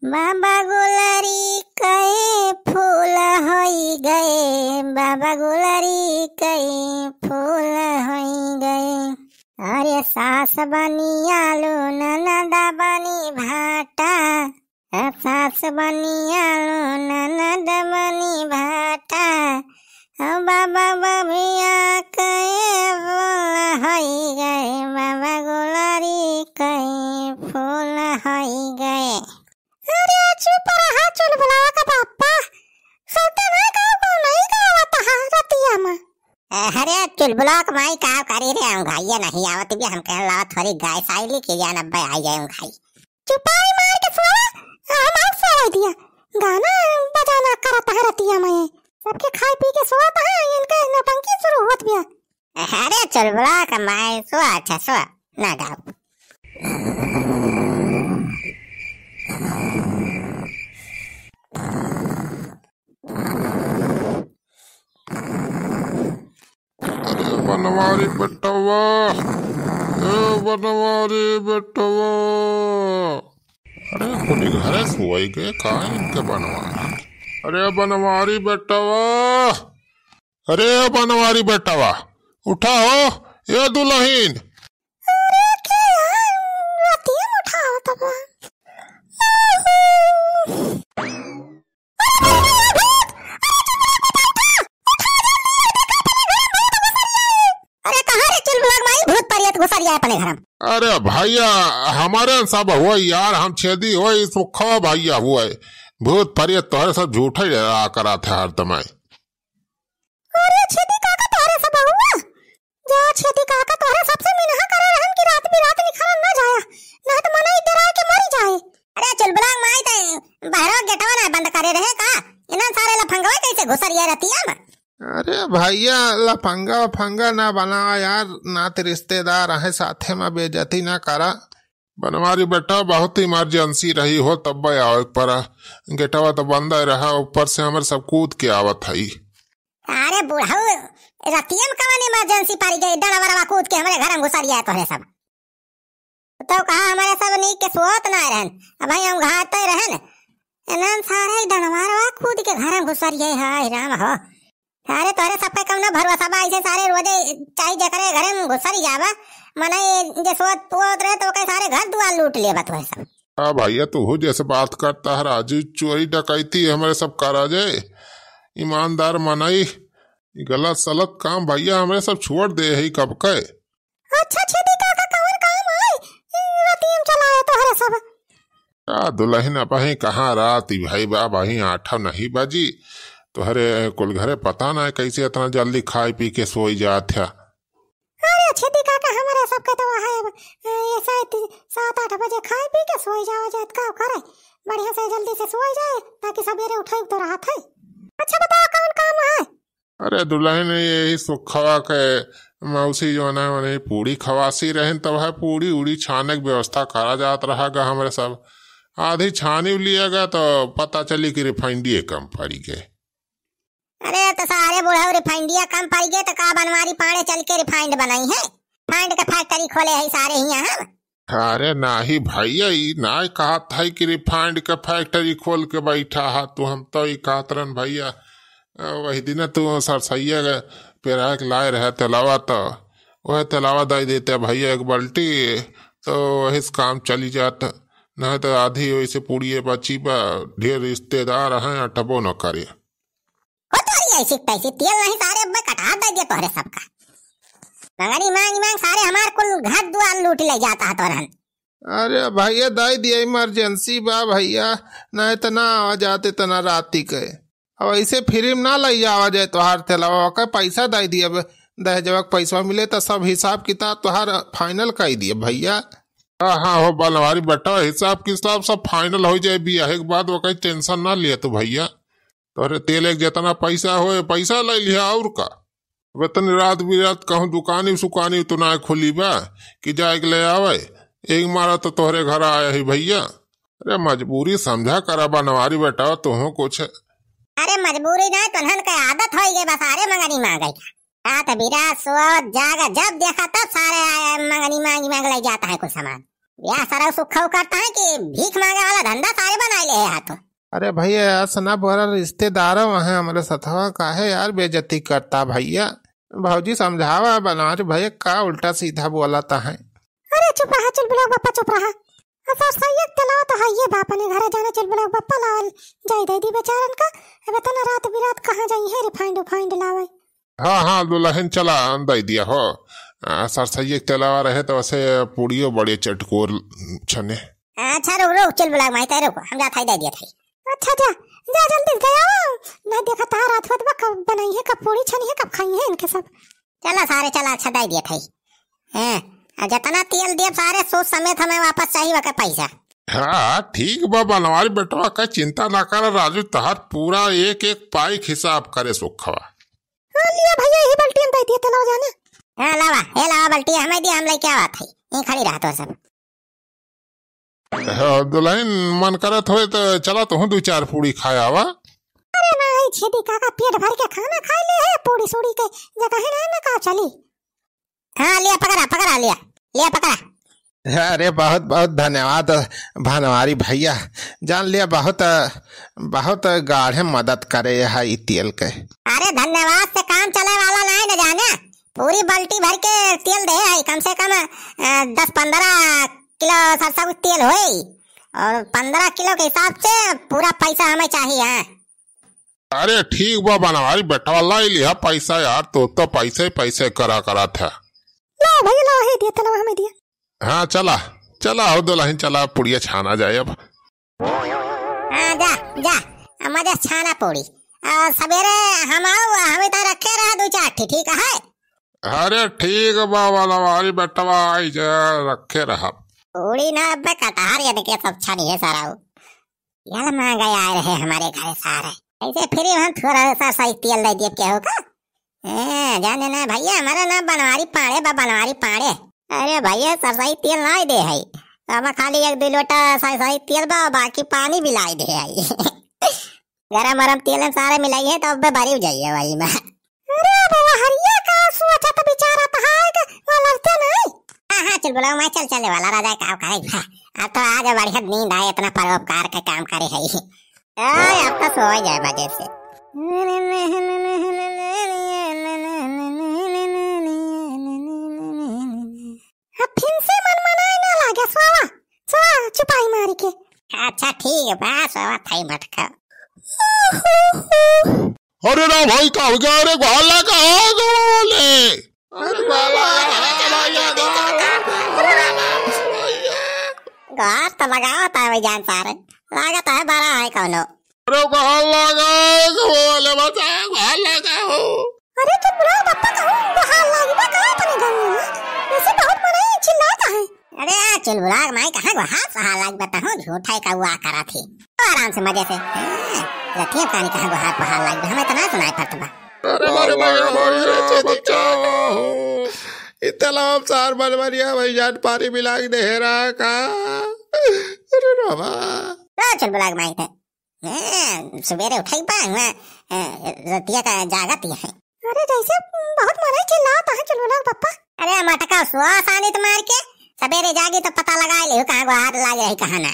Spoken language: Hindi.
बाबा गुलरी कई फूल होई गए, बाबा गुलरी कई फूल होई गए। अरे सास बनी आलू ननदा बनी भाटा, सास बनी आलू ननद बनी भाटा। बाबा बबिया कई फूल होई गए, बाबा गुलरी कई फूल होई गए। अरे चुप रहा चुलबुला का पापा, सोते नहीं का नहीं गावत हा रतिया में। अरे चुलबुला का माई का करी रे, हम गाइया नहीं आवत भी, हम कह लावा थोड़ी गाय साइली के जान अब्बे आ जाए गाई। चुपाई मार के सोवा, हम आग सो दिया गाना बजाना करत है रतिया में, सबके खाई पी के सोत है, इनके नौटंकी शुरू होत बिया। अरे चुलबुला का माई सो अच्छा सो ना गाओ। बनवारी बेटवा, बनवारी बेटवा। अरे खुली घरे सोई गए का इनके बनवारी। अरे बनवारी बेटवा, अरे बनवारी बेटवा उठा हो, ये दुल्हन। अरे क्या रतिया में उठाओ तब। अरे भैया हमारे सब हुआ यार, हम छेदी हो सुखा भैया हुआ भूत परियत तोहरे सब झूठा ही रहा करा था हर तमाय। अरे छेदी काका तोहरे सब हुआ, जा छेदी काका तोहरे सबसे मिनहा करे रहन की रात बिरात निखरन ना जाया, ना तो मना इधर आके मरी जाए। अरे चुलबुला माई ते बाहर गेटवा ना बंद करे रहे का, इना सारे लफंगवा कैसे घुसरिया रतिया में। अरे भैया लफंगा फंगा ना बना यार, ना ते रिश्तेदार है साथे में बेइज्जती ना करा। बनवारी बेटा बहुत इमरजेंसी रही हो तब आओ पर, गेटवा तो बंद रहा, ऊपर से हमारे सब कूद के आवत है। अरे बुढ़ाऊ रतिया में कवन इमरजेंसी पड़ गई, डड़वरवा कूद के हमारे घर में घुसरिया तोहरे सब। तो कहा हमारे सब नीक के सोत ना रहन, अब भाई हम घाते रहन, इनन सारे डड़वरवा कूद के घर में घुसरिया। हाय राम हो, अरे तोरे सब पे कम ना भरोसा बा, ऐसे सारे रोजे चाय जकरे घरे में घुसरी जावा, मने जे सोत पोत रहे तो के सारे घर दुआर लूट लेबा तोरे सब। हां भैया तू हो जैसे बात करता है, राजू चोरी डकैती हमारे सब करा जाए, ईमानदार मनाई गलत सलत काम भैया हमारे सब छोड़ दे है कब के। अच्छा छेदी काका कवन काम है रतियम चलाए तोहरे सब। आ दुल्हन अपही कहां रात भाई बा भाई 8 नहीं बजी, तोहरे कुल घरे पता ना है कैसे इतना जल्दी खाई पी के सोई जात है। अरे छेदी काका हमारे सब के तो है ऐसा 7-8 बजे खाई पी के सोई जाओ जात का करे, बढ़िया से जल्दी से सोई जाए ताकि सवेरे उठे तो राहत है। अच्छा बताओ कौन काम है। अरे दुल्हन यही सुखवा के मौसी जो ना मैंने पूरी खवासी रहे तब है पूरी उड़ी छाने की व्यवस्था करा जात रहा हमारे सब, आधी छानी लिएगा तो पता चली कि रिफाइंडी कम पड़ी गए। अरे तो सारे बुढ़ाऊ रिफाइंडिया कम पड़ गए तो का बनवारी पाड़े चल के रिफाइंड बनाई है, फाइंड का फैक्ट्री खोले है सारे यहाँ। अरे नहीं भैया ना कहा था कि रिफाइंड का फैक्ट्री खोल के बैठा है तू, हम तो कहतरन भैया वही दिन तू सरसैया पेरा के लाए रहे तलावा, तो वह तलावा दे देते भैया एक बाल्टी, तो वही काम चली जाता, नहीं तो आधी वैसे पूड़िए बची बा, ढेर रिश्तेदार हैं अटबो न करे। ऐसी पैसे तेल नहीं सारे अब कटा दे दिए तोहरे सबका, मंगनी मांग सारे हमार कुल घर दुआर लूट ले जाता है तोरन। अरे भैया दे दिया इमरजेंसी बा भैया, नहीं तो ना आ जाते तो ना राती के, अब ऐसे फ्री में ना ले आवा जाए तोहार तेलावा का पैसा दे दिए, दहेजवा पैसा मिले तो सब हिसाब किताब तोहार फाइनल कर दिए भैया। हाँ हो बनवारी बेटा हिसाब किताब सब फाइनल हो जाए भी एक बात, वो कहीं टेंशन ना लिए तो भैया, तोरे तेल एक जितना पैसा हो पैसा ले लिया और का, वेतन रात बिरात कहूँ दुकानी सुकानी तो ना खुली बा कि जाए ले आवे, एक मारा तो तोहरे घर आया ही भैया। अरे मजबूरी समझा करा बनवारी बेटा तुम कुछ। अरे मजबूरी ना तुनहन के आदत हो गई, बस सारे मंगनी मांग गई, रात बिरात सोत जागा जब देखा तब सारे मंगनी मांग ले जाता है कुछ सामान। या सारा सुखा करता है कि भीख मांगे वाला धंधा सारे बना ले हाथों। अरे भैया यार सना बोरा रिश्तेदार वहाँ हमारे सथवा काहे यार बेइज्जती करता भैया। भौजी समझावा बनवारी भैया का उल्टा सीधा बोलाता है। अरे चुप रहा चुलबुला बापा चुप रहा। असर सैयद तलाव तो है ये बाप ने घर जाने चुलबुला बापा लाल जाई दे दी बेचारन का। अब तना रात बिरात कहां जाई है रिफाइंड लावे। हाँ दुल्हन चला दे दिया हो। सर सैयद तलावा रहे तो वैसे पूड़ियो बड़े चटकोर छने। अच्छा रुक चुलबुला माई तेरे को हम जात दे दिया था। अच्छा जा जा जल्दी गया ना देखा था रात वत कब बनाई है कब पूड़ी छनी है कब खाई है इनके सब। चला सारे चला अच्छा दे दिया था। हैं जितना तेल दिए सारे सोच समेत हमें वापस चाहिए वका पैसा। हाँ ठीक बा बनवारी बेटवा का चिंता ना कर राजू तहार पूरा एक एक पाई हिसाब करे सुखवा। हाँ लिया भैया यही बाल्टी दे दिए तलाव जाने। हाँ लावा ये लावा बाल्टी हमें दिया हम ले क्या बात है ये खड़ी रहा तो सब। हाँ दुल्हन मन करत हो तो चला तो दो चार पूड़ी खाया वा। अरे नहीं छेदी काका पेट भर के खाना खा ले है पूड़ी सूड़ी के जगह है ना का चली। हाँ लिया पकड़ा लिया पकड़ा। अरे बहुत बहुत धन्यवाद भानवारी भैया जान लिया बहुत बहुत गाढ़े मदद करे है तेल के। अरे धन्यवाद से काम चले वाला नहीं न जाने पूरी बाल्टी भर के तेल दे है कम से कम 10-15 किलो सरसों तेल होई और 15 किलो के हिसाब से पूरा पैसा हमें चाहिए है। अरे ठीक बा बनवारी बेटवा ला लिया पैसा यार तो पैसे करा था। लो भैया लो है दिया तलाव हमें दिया। हाँ चला हो दुल्हन चला पुड़िया छाना जाए अब। हाँ जा मजा छाना पूड़ी और सवेरे हम आओ हमें तो रखे रहा 2-4 ठीक है। अरे ठीक बा बनवारी बेटवा आई जा रखे रहा पूड़ी ना अब कटार ये देखिए सब छानी है सारा यार महंगाई आए रहे हमारे घर सारे ऐसे फिर हम थोड़ा सा सही तेल दे दिए क्या होगा। जाने ना भैया हमारा नाम बनवारी पाड़े। अरे भैया सरसई तेल ना दे है अब खाली 1-2 लोटा सरसई तेल बा बाकी पानी भी लाई दे है। गरम तेल में सारे मिलाई है तो अब भरी जाइए भाई में। अरे बाबा हरिया का सोचा तो बेचारा तो है वो लड़ते नहीं। हाँ चल बोला मैं चले वाला राजा काम करे अब तो आज बढ़िया नींद आए इतना परोपकार का काम करे है अब तो सो जाए बजे से। फिर से मन मनाए ना लागे सोवा चुपाई मारी के। अच्छा ठीक है बस सोवा थाई मटका। अरे ना भाई का हो गया अरे ग्वाला का गोले अरे गार तो लगाता है जान सारे लागत है बड़ा है कौनो। अरे ग्वाला का गोले बता ग्वाला का हो। अरे तो बुरा पापा का हाल लागी बा कहां तने गांव में वैसे बहुत मनाई चिल्लाता है। अरे चल बुरा मैं कहां को हाल लागी बताऊं झूठा का हुआ करा थी आराम से मजे से रखिए पानी कहां को हाल लागी हमें तो ना सुनाई पड़ता। अरे मारे बचाओ इतलाम सार बनवरिया भाई जान पानी मिला के दे रहा का। अरे रामा चल बुला माई थे सवेरे उठाई बा रतिया का जागत है। अरे जैसे बहुत मरे चिल्लाता है चलो ना पापा। अरे मटका सुहास आनी तो मार के सवेरे जागी तो पता लगा ले कहां को हाथ लाग रही कहां ना।